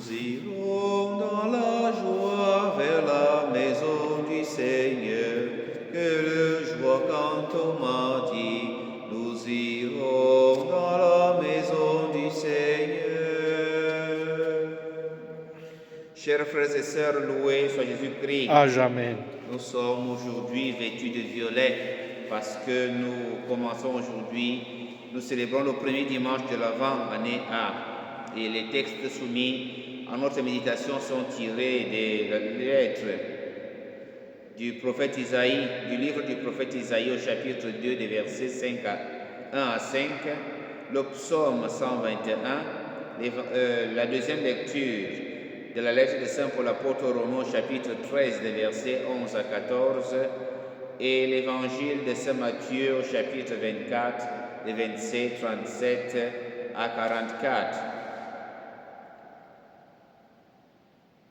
Nous irons dans la joie vers la maison du Seigneur. Quelle joie quand on m'a dit, nous irons dans la maison du Seigneur. Chers frères et sœurs, loués soit Jésus-Christ. À jamais. Nous sommes aujourd'hui vêtus de violet parce que nous commençons aujourd'hui, nous célébrons le premier dimanche de l'Avent, année A. Et les textes soumis à notre méditation sont tirés des lettres du prophète Isaïe, du livre du prophète Isaïe au chapitre 2, des versets 1 à 5, le psaume 121, la deuxième lecture de la lettre de Saint Paul apôtre aux Romains, chapitre 13, des versets 11 à 14, et l'évangile de Saint Matthieu au chapitre 24, des versets 37 à 44.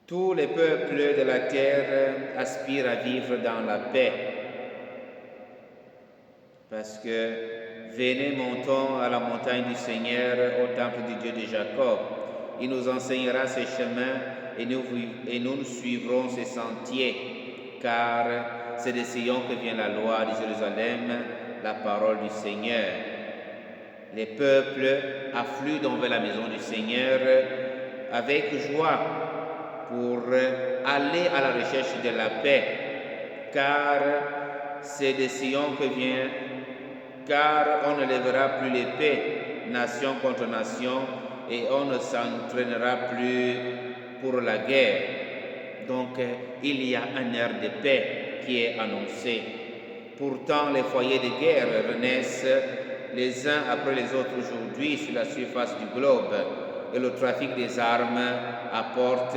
Tous les peuples de la terre aspirent à vivre dans la paix, parce que venez, montons à la montagne du Seigneur, au temple du Dieu de Jacob. Il nous enseignera ses chemins et nous suivrons ses sentiers, car c'est de Sion que vient la loi, de Jérusalem, la parole du Seigneur. Les peuples affluent donc vers la maison du Seigneur avec joie pour aller à la recherche de la paix, car c'est de Sion que vient, car on ne lèvera plus l'épée, nation contre nation, et on ne s'entraînera plus pour la guerre. Donc il y a un air de paix qui est annoncé. Pourtant, les foyers de guerre renaissent les uns après les autres aujourd'hui sur la surface du globe, et le trafic des armes apporte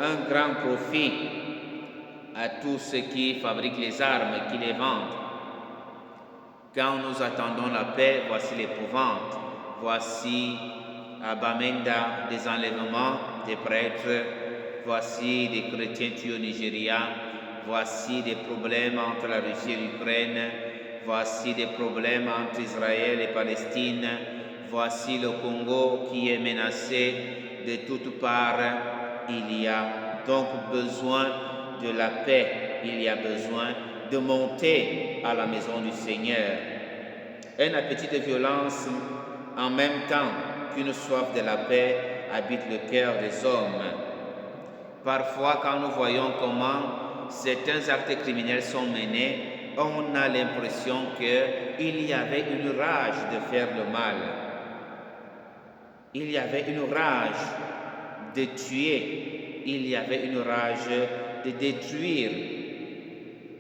un grand profit à tous ceux qui fabriquent les armes, qui les vendent. Quand nous attendons la paix, voici l'épouvante, voici à Bamenda des enlèvements des prêtres, voici des chrétiens tués au Nigeria, voici des problèmes entre la Russie et l'Ukraine, voici des problèmes entre Israël et Palestine, voici le Congo qui est menacé de toutes parts. Il y a donc besoin de la paix, il y a besoin de monter à la maison du Seigneur. Un appétit de violence en même temps qu'une soif de la paix habite le cœur des hommes. Parfois, quand nous voyons comment certains actes criminels sont menés, on a l'impression qu'il y avait une rage de faire le mal. Il y avait une rage de tuer, il y avait une rage de détruire.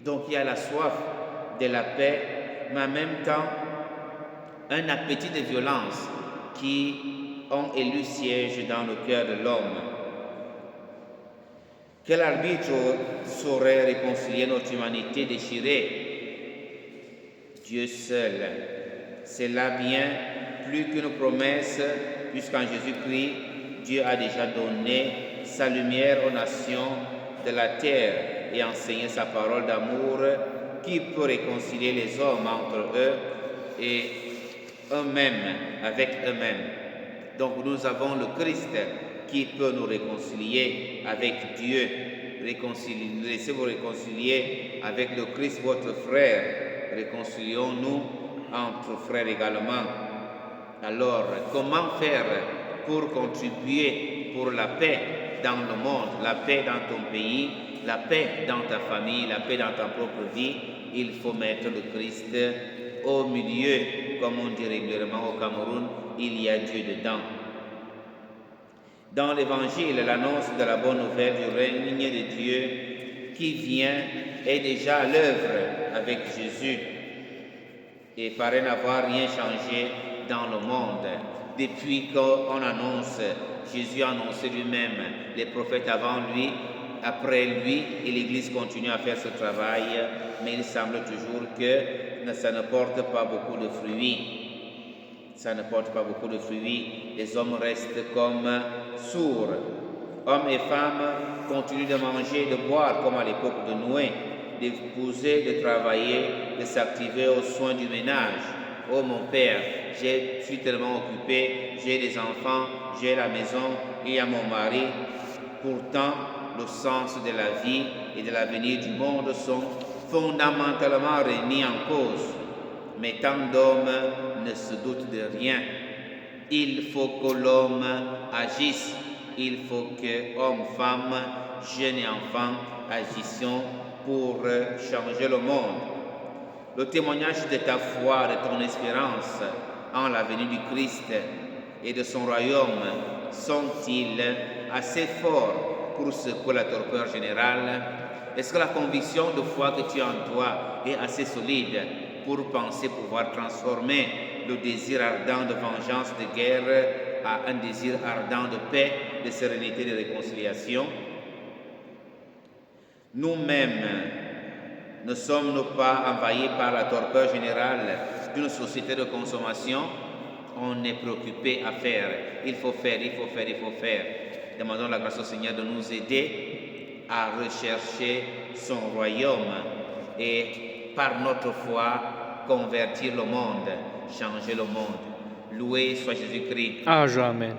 Donc il y a la soif de la paix, mais en même temps un appétit de violence qui ont élu siège dans le cœur de l'homme. Quel arbitre saurait réconcilier notre humanité déchirée? Dieu seul. C'est là bien plus qu'une promesse, puisqu'en Jésus-Christ, Dieu a déjà donné sa lumière aux nations de la terre et enseigné sa parole d'amour qui peut réconcilier les hommes entre eux et eux-mêmes, avec eux-mêmes. Donc nous avons le Christ qui peut nous réconcilier avec Dieu. Laissez-vous réconcilier avec le Christ, votre frère. Réconcilions-nous entre frères également. Alors, comment faire pour contribuer pour la paix dans le monde, la paix dans ton pays, la paix dans ta famille, la paix dans ta propre vie? Il faut mettre le Christ au milieu, comme on dit régulièrement au Cameroun, il y a Dieu dedans. Dans l'Évangile, l'annonce de la bonne nouvelle du règne de Dieu qui vient est déjà à l'œuvre avec Jésus et paraît n'avoir rien changé dans le monde. Depuis qu'on annonce, Jésus a annoncé lui-même, les prophètes avant lui, après lui, et l'Église continue à faire ce travail, mais il semble toujours que ça ne porte pas beaucoup de fruits. Ça ne porte pas beaucoup de fruits. Les hommes restent comme sourds. Hommes et femmes continuent de manger, de boire comme à l'époque de Noé, d'épouser, de travailler, de s'activer aux soins du ménage. Oh mon Père, je suis tellement occupé, j'ai des enfants, j'ai la maison, et à mon mari. Pourtant, le sens de la vie et de l'avenir du monde sont fondamentalement remis en cause. Mais tant d'hommes ne se doutent de rien. Il faut que l'homme agisse. Il faut que hommes, femmes, jeunes et enfants agissions pour changer le monde. Le témoignage de ta foi, de ton espérance en la venue du Christ et de son royaume sont-ils assez forts pour secouer la torpeur générale? Est-ce que la conviction de foi que tu as en toi est assez solide pour penser pouvoir transformer le désir ardent de vengeance, de guerre, à un désir ardent de paix, de sérénité, de réconciliation? Nous-mêmes, ne sommes-nous pas envahis par la torpeur générale d'une société de consommation? On est préoccupé à faire. Il faut faire, il faut faire, il faut faire. Demandons la grâce au Seigneur de nous aider à rechercher son royaume et par notre foi convertir le monde, changer le monde. Loué soit Jésus-Christ. Amen.